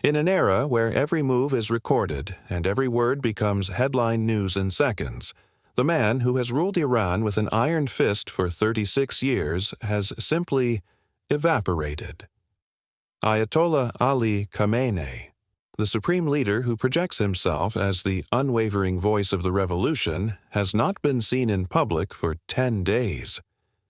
In an era where every move is recorded and every word becomes headline news in seconds, the man who has ruled Iran with an iron fist for 36 years has simply evaporated. Ayatollah Ali Khamenei, the supreme leader who projects himself as the unwavering voice of the revolution, has not been seen in public for 10 days.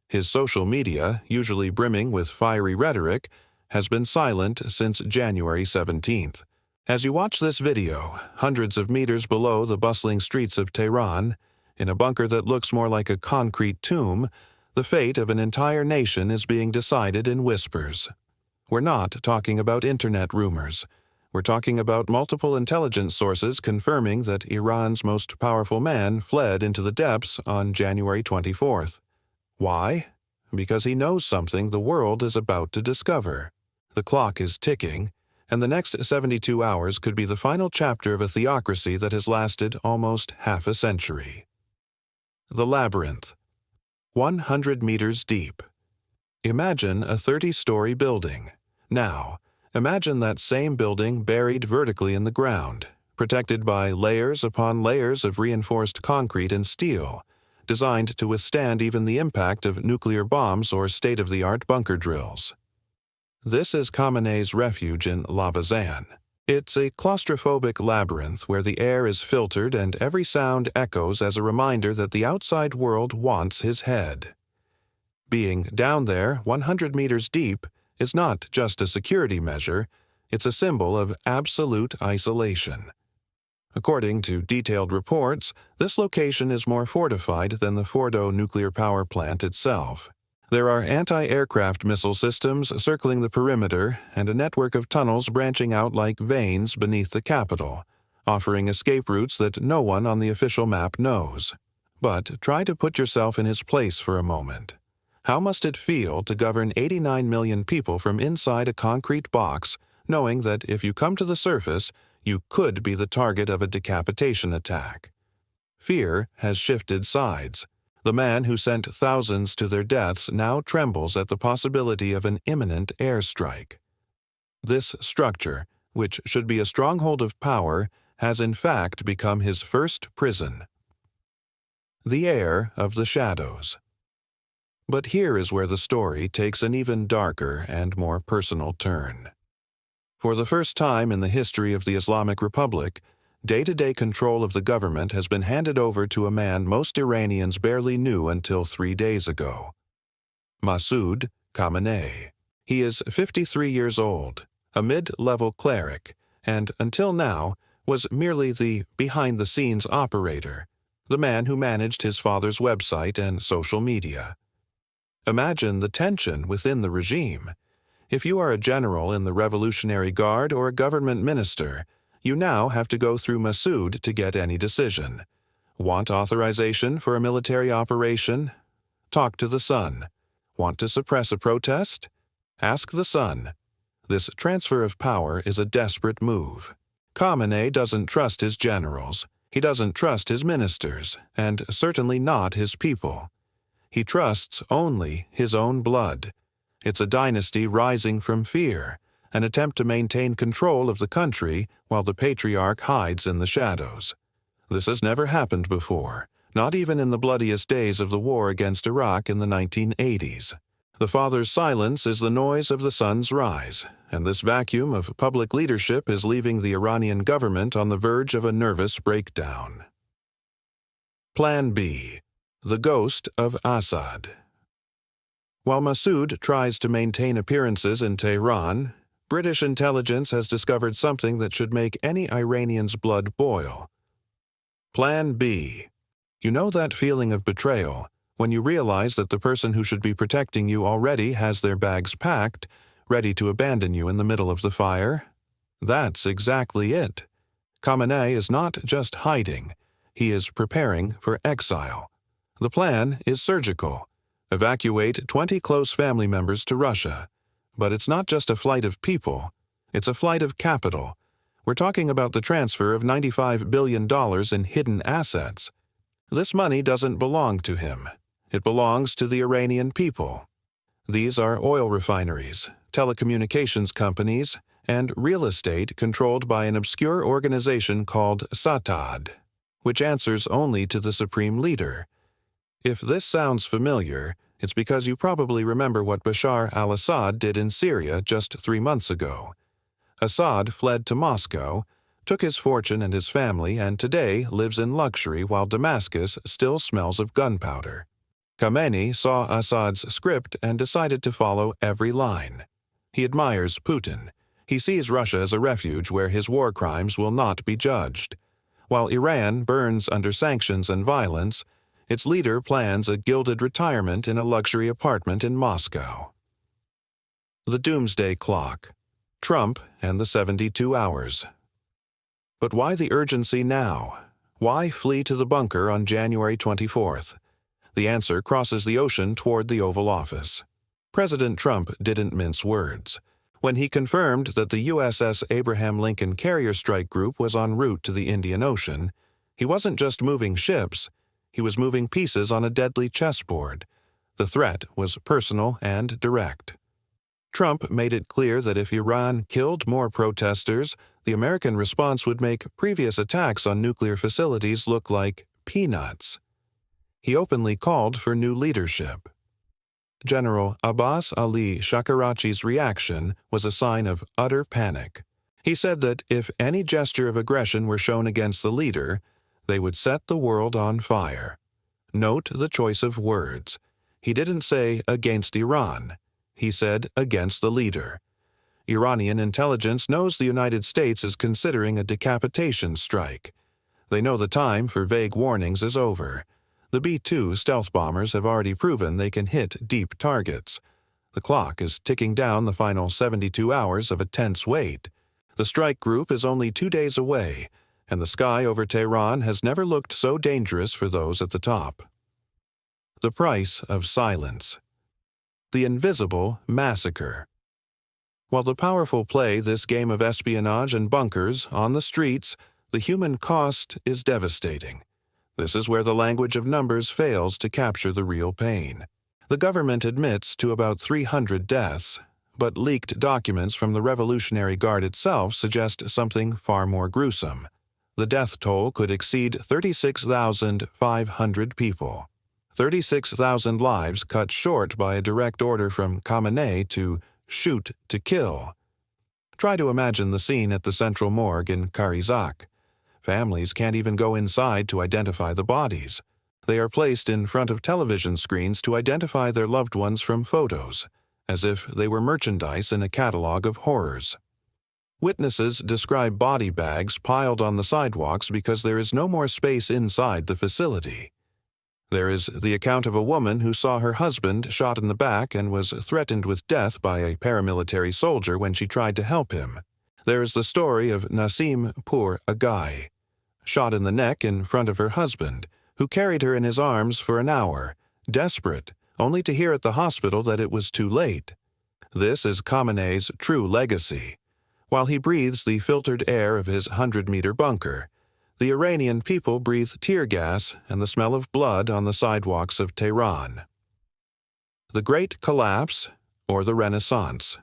His social media, usually brimming with fiery rhetoric, has been silent since January 17th. As you watch this video, hundreds of meters below the bustling streets of Tehran, in a bunker that looks more like a concrete tomb, the fate of an entire nation is being decided in whispers. We're not talking about internet rumors. We're talking about multiple intelligence sources confirming that Iran's most powerful man fled into the depths on January 24th. Why? Because he knows something the world is about to discover. The clock is ticking, and the next 72 hours could be the final chapter of a theocracy that has lasted almost half a century. The Labyrinth. 100 meters deep. Imagine a 30-story building. Now, imagine that same building buried vertically in the ground, protected by layers upon layers of reinforced concrete and steel, designed to withstand even the impact of nuclear bombs or state-of-the-art bunker drills. This is Khamenei's refuge in Lavazan. It's a claustrophobic labyrinth where the air is filtered and every sound echoes as a reminder that the outside world wants his head. Being down there, 100 meters deep, is not just a security measure, it's a symbol of absolute isolation. According to detailed reports, this location is more fortified than the Fordo nuclear power plant itself. There are anti-aircraft missile systems circling the perimeter and a network of tunnels branching out like veins beneath the capital, offering escape routes that no one on the official map knows. But try to put yourself in his place for a moment. How must it feel to govern 89 million people from inside a concrete box, knowing that if you come to the surface, you could be the target of a decapitation attack? Fear has shifted sides. The man who sent thousands to their deaths now trembles at the possibility of an imminent airstrike. This structure, which should be a stronghold of power, has in fact become his first prison. The heir of the shadows. But here is where the story takes an even darker and more personal turn. For the first time in the history of the Islamic Republic, day-to-day control of the government has been handed over to a man most Iranians barely knew until 3 days ago. Mojtaba Khamenei. He is 53 years old, a mid-level cleric, and until now was merely the behind-the-scenes operator, the man who managed his father's website and social media. Imagine the tension within the regime. If you are a general in the Revolutionary Guard or a government minister, you now have to go through Mojtaba to get any decision. Want authorization for a military operation? Talk to the son. Want to suppress a protest? Ask the son. This transfer of power is a desperate move. Khamenei doesn't trust his generals. He doesn't trust his ministers, and certainly not his people. He trusts only his own blood. It's a dynasty rising from fear, an attempt to maintain control of the country while the patriarch hides in the shadows. This has never happened before, not even in the bloodiest days of the war against Iraq in the 1980s. The father's silence is the noise of the son's rise, and this vacuum of public leadership is leaving the Iranian government on the verge of a nervous breakdown. Plan B. The Ghost of Assad. While Mojtaba tries to maintain appearances in Tehran, British intelligence has discovered something that should make any Iranian's blood boil. Plan B. You know that feeling of betrayal when you realize that the person who should be protecting you already has their bags packed, ready to abandon you in the middle of the fire? That's exactly it. Khamenei is not just hiding, he is preparing for exile. The plan is surgical. Evacuate 20 close family members to Russia. But it's not just a flight of people, it's a flight of capital. We're talking about the transfer of $95 billion in hidden assets. This money doesn't belong to him. It belongs to the Iranian people. These are oil refineries, telecommunications companies, and real estate controlled by an obscure organization called Satad, which answers only to the supreme leader. If this sounds familiar, it's because you probably remember what Bashar al-Assad did in Syria just 3 months ago. Assad fled to Moscow, took his fortune and his family, and today lives in luxury while Damascus still smells of gunpowder. Khamenei saw Assad's script and decided to follow every line. He admires Putin. He sees Russia as a refuge where his war crimes will not be judged. While Iran burns under sanctions and violence, its leader plans a gilded retirement in a luxury apartment in Moscow. The Doomsday Clock. Trump and the 72 Hours. But why the urgency now? Why flee to the bunker on January 24th? The answer crosses the ocean toward the Oval Office. President Trump didn't mince words. When he confirmed that the USS Abraham Lincoln Carrier Strike Group was en route to the Indian Ocean, he wasn't just moving ships, he was moving pieces on a deadly chessboard. The threat was personal and direct. Trump made it clear that if Iran killed more protesters, the American response would make previous attacks on nuclear facilities look like peanuts. He openly called for new leadership. General Abbas Ali Shakarachi's reaction was a sign of utter panic. He said that if any gesture of aggression were shown against the leader, they would set the world on fire. Note the choice of words. He didn't say against Iran. He said against the leader. Iranian intelligence knows the United States is considering a decapitation strike. They know the time for vague warnings is over. The B-2 stealth bombers have already proven they can hit deep targets. The clock is ticking down the final 72 hours of a tense wait. The strike group is only 2 days away, and the sky over Tehran has never looked so dangerous for those at the top. The price of silence. The invisible massacre. While the powerful play this game of espionage and bunkers on the streets, the human cost is devastating. This is where the language of numbers fails to capture the real pain. The government admits to about 300 deaths, but leaked documents from the Revolutionary Guard itself suggest something far more gruesome. The death toll could exceed 36,500 people. 36,000 lives cut short by a direct order from Khamenei to shoot to kill. Try to imagine the scene at the Central Morgue in Karizak. Families can't even go inside to identify the bodies. They are placed in front of television screens to identify their loved ones from photos, as if they were merchandise in a catalog of horrors. Witnesses describe body bags piled on the sidewalks because there is no more space inside the facility. There is the account of a woman who saw her husband shot in the back and was threatened with death by a paramilitary soldier when she tried to help him. There is the story of Nasim Pour Agai, shot in the neck in front of her husband, who carried her in his arms for an hour, desperate, only to hear at the hospital that it was too late. This is Khamenei's true legacy. While he breathes the filtered air of his 100-meter bunker, the Iranian people breathe tear gas and the smell of blood on the sidewalks of Tehran. The Great Collapse or the Renaissance.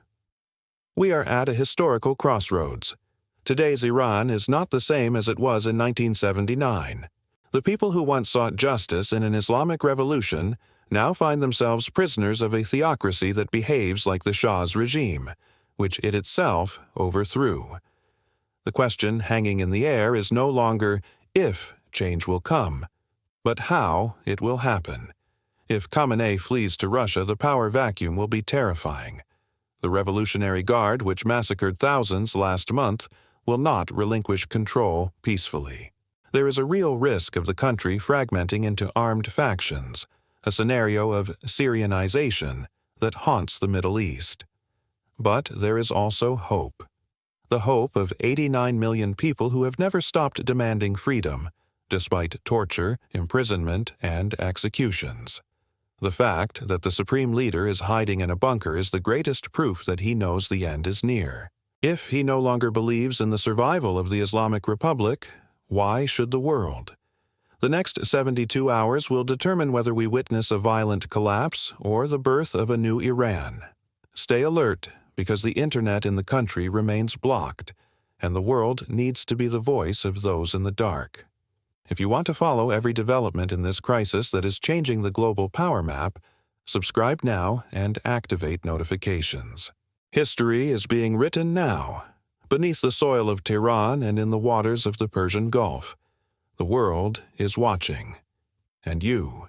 We are at a historical crossroads. Today's Iran is not the same as it was in 1979. The people who once sought justice in an Islamic revolution now find themselves prisoners of a theocracy that behaves like the Shah's regime, which it itself overthrew. The question hanging in the air is no longer if change will come, but how it will happen. If Khamenei flees to Russia, the power vacuum will be terrifying. The Revolutionary Guard, which massacred thousands last month, will not relinquish control peacefully. There is a real risk of the country fragmenting into armed factions, a scenario of Syrianization that haunts the Middle East. But there is also hope. The hope of 89 million people who have never stopped demanding freedom, despite torture, imprisonment, and executions. The fact that the supreme leader is hiding in a bunker is the greatest proof that he knows the end is near. If he no longer believes in the survival of the Islamic Republic, why should the world? The next 72 hours will determine whether we witness a violent collapse or the birth of a new Iran. Stay alert, because the internet in the country remains blocked, and the world needs to be the voice of those in the dark. If you want to follow every development in this crisis that is changing the global power map, subscribe now and activate notifications. History is being written now, beneath the soil of Tehran and in the waters of the Persian Gulf. The world is watching, and you